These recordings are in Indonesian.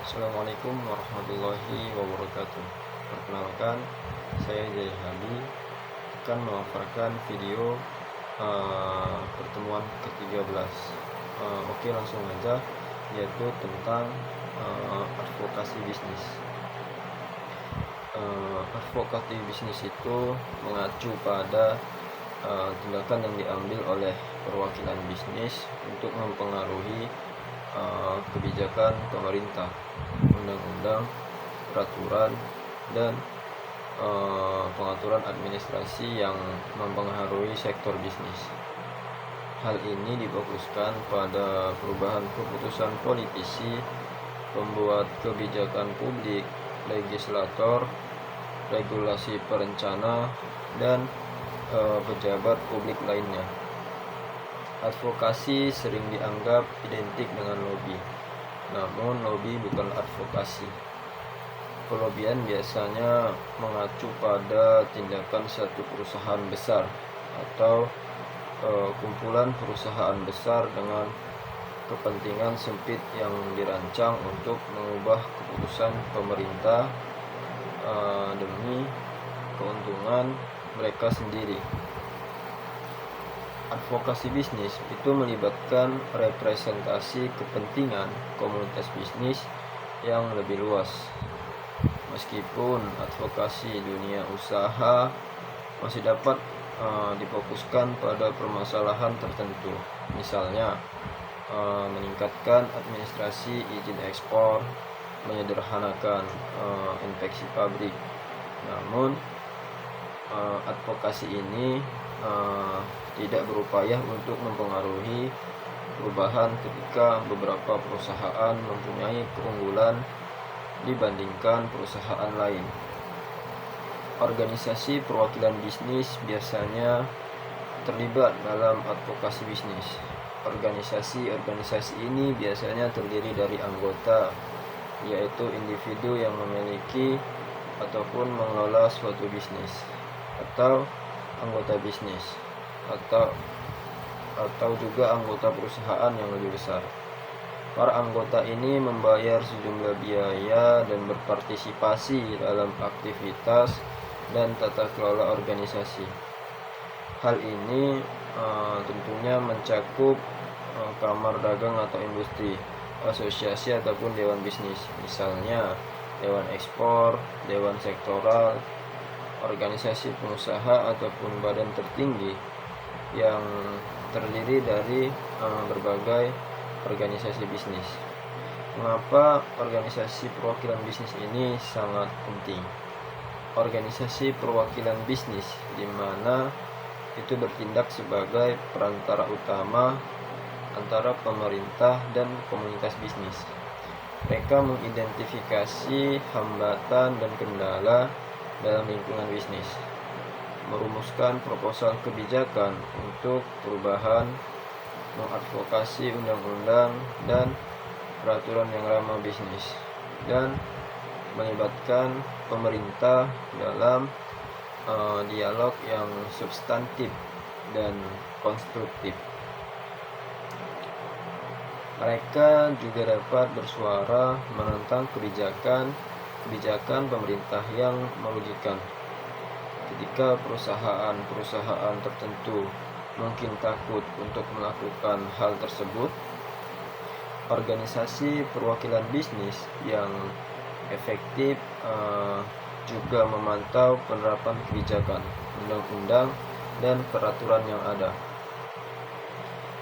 Assalamualaikum warahmatullahi wabarakatuh. Perkenalkan, saya Jaya Hadi akan memaparkan video pertemuan ke-13. Oke, langsung aja, yaitu tentang advokasi bisnis. Advokasi bisnis itu mengacu pada tindakan yang diambil oleh perwakilan bisnis untuk mempengaruhi kebijakan pemerintah, undang-undang, peraturan, dan pengaturan administrasi yang mempengaruhi sektor bisnis. Hal ini difokuskan pada perubahan keputusan politisi, pembuat kebijakan publik, legislator, regulasi perencana, dan pejabat publik lainnya. Advokasi sering dianggap identik dengan lobby, namun lobby bukan advokasi. Pelobian biasanya mengacu pada tindakan satu perusahaan besar atau kumpulan perusahaan besar dengan kepentingan sempit yang dirancang untuk mengubah keputusan pemerintah demi keuntungan mereka sendiri. Advokasi bisnis itu melibatkan representasi kepentingan komunitas bisnis yang lebih luas. Meskipun advokasi dunia usaha masih dapat difokuskan pada permasalahan tertentu, misalnya meningkatkan administrasi izin ekspor, menyederhanakan inspeksi pabrik. Namun advokasi ini tidak berupaya untuk mempengaruhi perubahan ketika beberapa perusahaan mempunyai keunggulan dibandingkan perusahaan lain. Organisasi perwakilan bisnis biasanya terlibat dalam advokasi bisnis. Organisasi ini biasanya terdiri dari anggota, yaitu individu yang memiliki ataupun mengelola suatu bisnis, atau anggota bisnis, atau juga anggota perusahaan yang lebih besar. Para anggota ini membayar sejumlah biaya dan berpartisipasi dalam aktivitas dan tata kelola organisasi. Hal ini tentunya mencakup kamar dagang atau industri, asosiasi ataupun dewan bisnis, misalnya dewan ekspor, dewan sektoral, organisasi pengusaha ataupun badan tertinggi yang terdiri dari berbagai organisasi bisnis. Mengapa organisasi perwakilan bisnis ini sangat penting? Organisasi perwakilan bisnis di mana itu bertindak sebagai perantara utama antara pemerintah dan komunitas bisnis. Mereka mengidentifikasi hambatan dan kendala dalam lingkungan bisnis, merumuskan proposal kebijakan untuk perubahan, mengadvokasi undang-undang dan peraturan yang ramah bisnis, dan melibatkan pemerintah dalam dialog yang substantif dan konstruktif. Mereka juga dapat bersuara menentang kebijakan pemerintah yang merugikan. Ketika perusahaan tertentu mungkin takut untuk melakukan hal tersebut, organisasi perwakilan bisnis yang efektif juga memantau penerapan kebijakan, undang-undang, dan peraturan yang ada,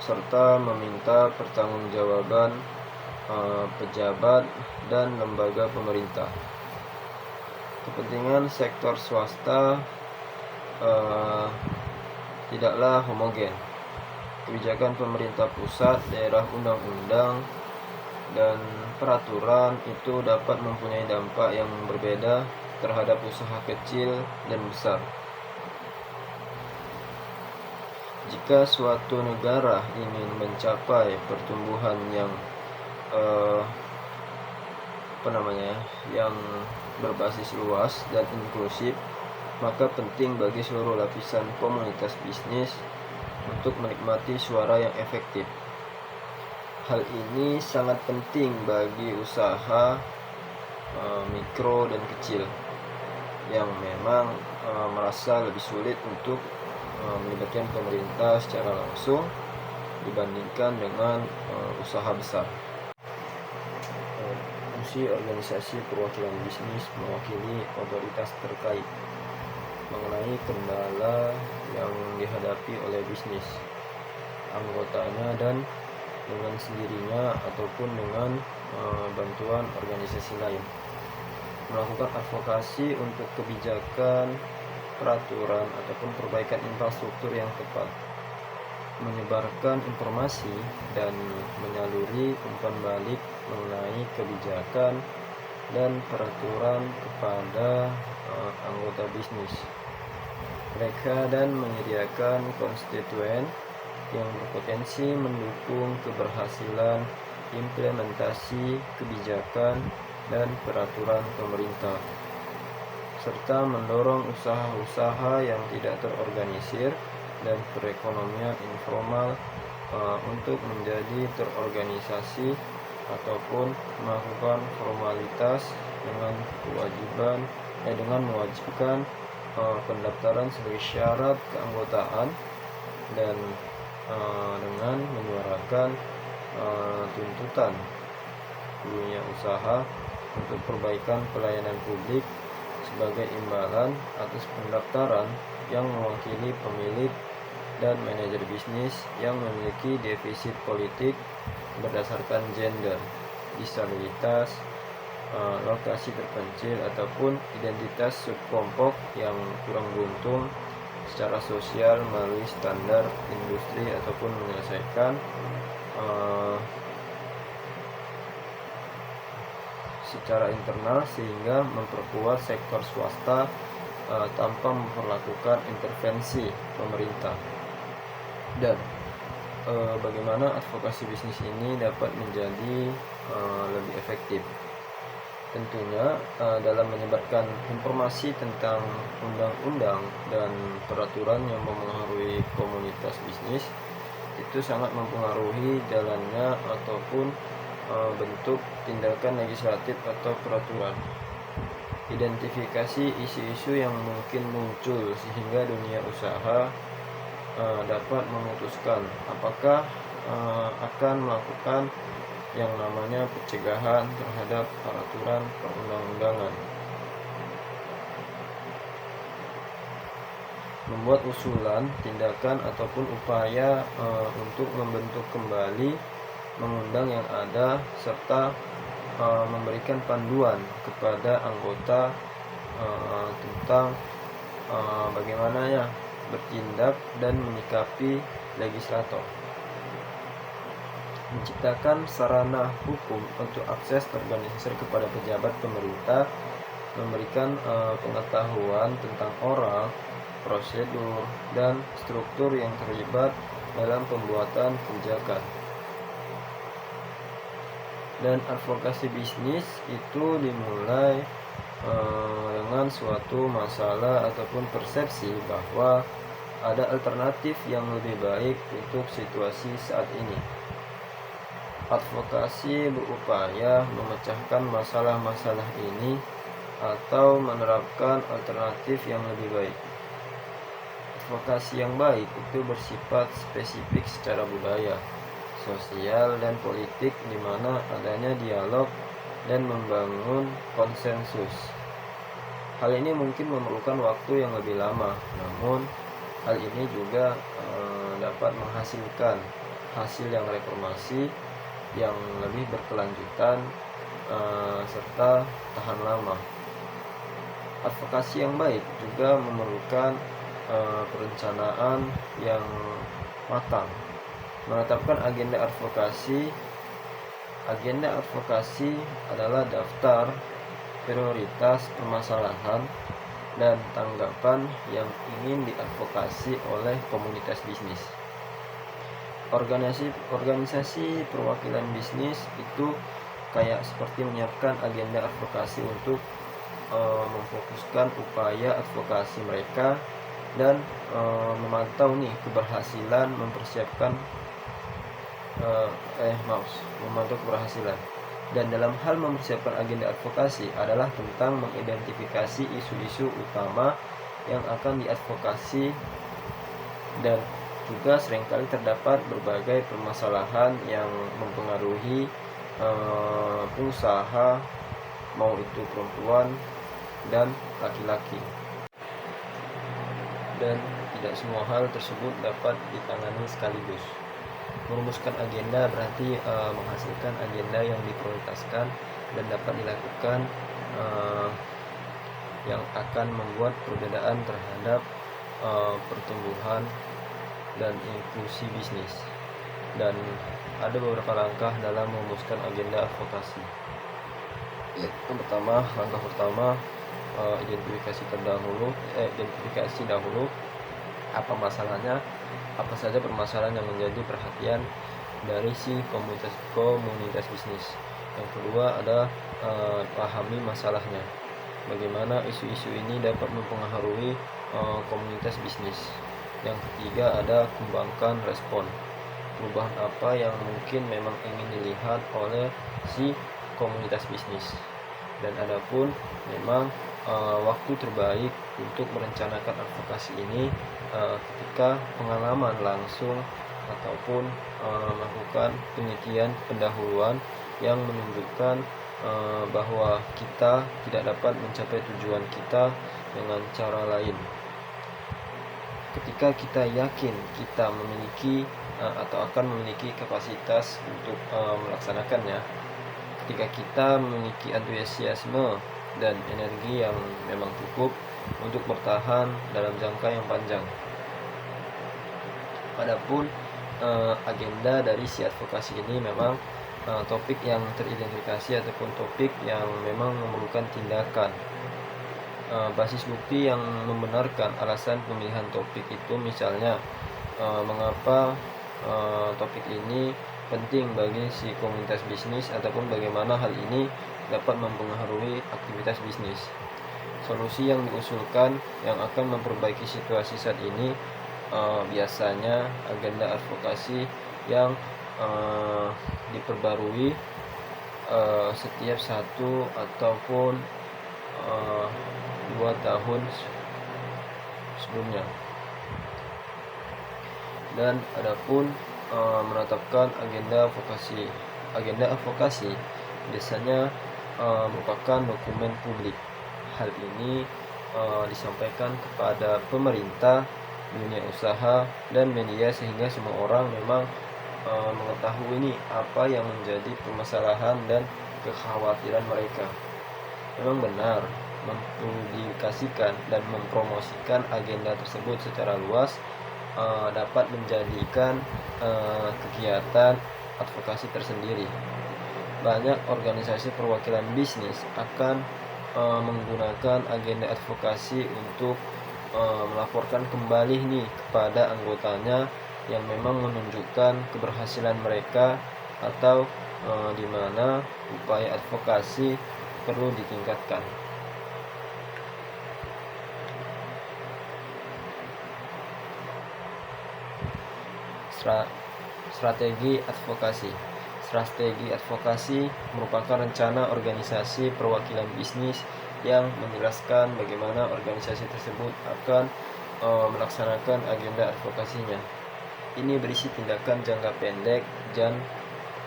serta meminta pertanggungjawaban pejabat dan lembaga pemerintah. Kepentingan sektor swasta tidaklah homogen. Kebijakan pemerintah pusat, daerah, undang-undang, dan peraturan itu dapat mempunyai dampak yang berbeda terhadap usaha kecil dan besar. Jika suatu negara ingin mencapai pertumbuhan yang yang berbasis luas dan inklusif, maka penting bagi seluruh lapisan komunitas bisnis untuk menikmati suara yang efektif. Hal ini sangat penting bagi usaha mikro dan kecil yang memang merasa lebih sulit untuk melibatkan pemerintah secara langsung dibandingkan dengan usaha besar. Fungsi organisasi perwakilan bisnis mewakili otoritas terkait mengenai kendala yang dihadapi oleh bisnis anggotanya dan dengan sendirinya ataupun dengan bantuan organisasi lain. Melakukan advokasi untuk kebijakan, peraturan ataupun perbaikan infrastruktur yang tepat, menyebarkan informasi dan menyaluri umpan balik mengenai kebijakan dan peraturan kepada anggota bisnis mereka dan menyediakan konstituen yang berpotensi mendukung keberhasilan implementasi kebijakan dan peraturan pemerintah, serta mendorong usaha-usaha yang tidak terorganisir dan perekonomian informal untuk menjadi terorganisasi ataupun melakukan formalitas dengan mewajibkan pendaftaran sebagai syarat keanggotaan dan dengan menyuarakan tuntutan dunia usaha untuk perbaikan pelayanan publik sebagai imbalan atas pendaftaran yang mewakili pemilik dan manajer bisnis yang memiliki defisit politik berdasarkan gender, disabilitas, lokasi terpencil ataupun identitas subkelompok yang kurang beruntung secara sosial melalui standar industri ataupun menyelesaikan secara internal sehingga memperkuat sektor swasta tanpa memperlakukan intervensi pemerintah. Dan bagaimana advokasi bisnis ini dapat menjadi lebih efektif? Tentunya dalam menyebarkan informasi tentang undang-undang dan peraturan yang mempengaruhi komunitas bisnis itu sangat mempengaruhi jalannya ataupun bentuk tindakan legislatif atau peraturan. Identifikasi isu-isu yang mungkin muncul sehingga dunia usaha dapat memutuskan apakah akan melakukan yang namanya pencegahan terhadap peraturan perundang-undangan, membuat usulan, tindakan ataupun upaya untuk membentuk kembali mengundang yang ada serta memberikan panduan kepada anggota tentang bagaimana bertindak dan menyikapi legislator. Menciptakan sarana hukum untuk akses terorganisir kepada pejabat pemerintah, memberikan pengetahuan tentang orang, prosedur, dan struktur yang terlibat dalam pembuatan kebijakan. Dan advokasi bisnis itu dimulai dengan suatu masalah ataupun persepsi bahwa ada alternatif yang lebih baik untuk situasi saat ini. Advokasi berupaya memecahkan masalah-masalah ini atau menerapkan alternatif yang lebih baik. Advokasi yang baik itu bersifat spesifik secara budaya, sosial, dan politik di mana adanya dialog dan membangun konsensus. Hal ini mungkin memerlukan waktu yang lebih lama, namun hal ini juga dapat menghasilkan hasil yang reformasi yang lebih berkelanjutan serta tahan lama. Advokasi yang baik juga memerlukan perencanaan yang matang. Menetapkan agenda advokasi adalah daftar prioritas permasalahan dan tanggapan yang ingin diadvokasi oleh komunitas bisnis. Organisasi perwakilan bisnis itu kayak seperti menyiapkan agenda advokasi untuk memfokuskan upaya advokasi mereka dan memantau keberhasilan mempersiapkan memantau keberhasilan. Dan dalam hal mempersiapkan agenda advokasi adalah tentang mengidentifikasi isu-isu utama yang akan diadvokasi, dan juga seringkali terdapat berbagai permasalahan yang mempengaruhi pengusaha, mau itu perempuan dan laki-laki. Dan tidak semua hal tersebut dapat ditangani sekaligus. Merumuskan agenda berarti menghasilkan agenda yang diprioritaskan dan dapat dilakukan, yang akan membuat perbedaan terhadap pertumbuhan dan inklusi bisnis. Dan ada beberapa langkah dalam merumuskan agenda advokasi. Yang pertama, langkah pertama, identifikasi dahulu apa masalahnya, apa saja permasalahan yang menjadi perhatian dari si komunitas bisnis. Yang kedua ada pahami masalahnya, bagaimana isu-isu ini dapat mempengaruhi komunitas bisnis. Yang ketiga ada kembangkan respon, perubahan apa yang mungkin memang ingin dilihat oleh si komunitas bisnis. Dan adapun memang waktu terbaik untuk merencanakan advokasi ini ketika pengalaman langsung ataupun melakukan penelitian pendahuluan yang menunjukkan bahwa kita tidak dapat mencapai tujuan kita dengan cara lain. Ketika kita yakin kita memiliki atau akan memiliki kapasitas untuk melaksanakannya, ketika kita memiliki antusiasme dan energi yang memang cukup untuk bertahan dalam jangka yang panjang. Adapun agenda dari si advokasi ini memang topik yang teridentifikasi ataupun topik yang memang memerlukan tindakan. Basis bukti yang membenarkan alasan pemilihan topik itu, misalnya mengapa topik ini penting bagi si komunitas bisnis ataupun bagaimana hal ini dapat mempengaruhi aktivitas bisnis. Solusi yang diusulkan yang akan memperbaiki situasi saat ini, biasanya agenda advokasi yang diperbarui setiap 1 ataupun 2 tahun sebelumnya. Dan adapun menetapkan agenda advokasi biasanya merupakan dokumen publik. Hal ini disampaikan kepada pemerintah, dunia usaha, dan media sehingga semua orang memang mengetahui ini apa yang menjadi permasalahan dan kekhawatiran mereka. Memang benar mempublikasikan dan mempromosikan agenda tersebut secara luas dapat menjadikan kegiatan advokasi tersendiri. Banyak organisasi perwakilan bisnis akan menggunakan agenda advokasi untuk melaporkan kembali nih kepada anggotanya yang memang menunjukkan keberhasilan mereka atau di mana upaya advokasi perlu ditingkatkan. Strategi advokasi. Strategi advokasi merupakan rencana organisasi perwakilan bisnis yang menjelaskan bagaimana organisasi tersebut akan melaksanakan agenda advokasinya. Ini berisi tindakan jangka pendek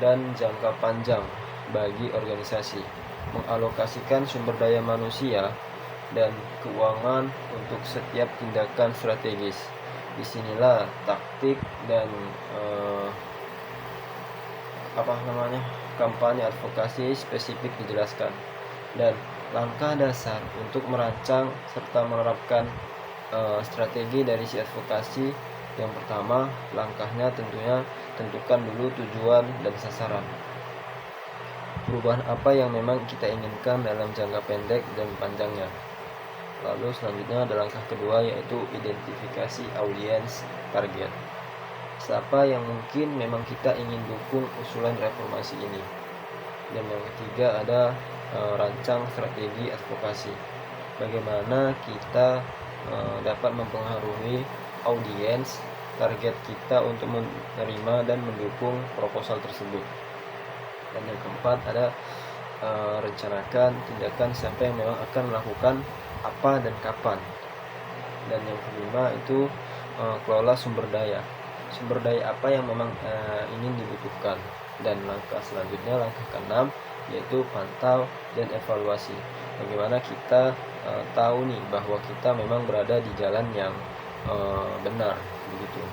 dan jangka panjang bagi organisasi, mengalokasikan sumber daya manusia dan keuangan untuk setiap tindakan strategis. Disinilah taktik dan kampanye advokasi spesifik dijelaskan, dan langkah dasar untuk merancang serta menerapkan strategi dari si advokasi. Yang pertama, langkahnya tentunya tentukan dulu tujuan dan sasaran. Perubahan apa yang memang kita inginkan dalam jangka pendek dan panjangnya. Lalu selanjutnya ada langkah kedua, yaitu identifikasi audiens target. Siapa yang mungkin memang kita ingin dukung usulan reformasi ini. Dan yang ketiga ada rancang strategi advokasi. Bagaimana kita dapat mempengaruhi audiens target kita untuk menerima dan mendukung proposal tersebut. Dan yang keempat ada rencanakan tindakan siapa yang memang akan melakukan apa dan kapan. Dan yang kelima itu kelola sumber daya apa yang memang ingin dibutuhkan. Dan langkah selanjutnya, langkah keenam, yaitu pantau dan evaluasi. Bagaimana kita tahu nih bahwa kita memang berada di jalan yang benar begitu.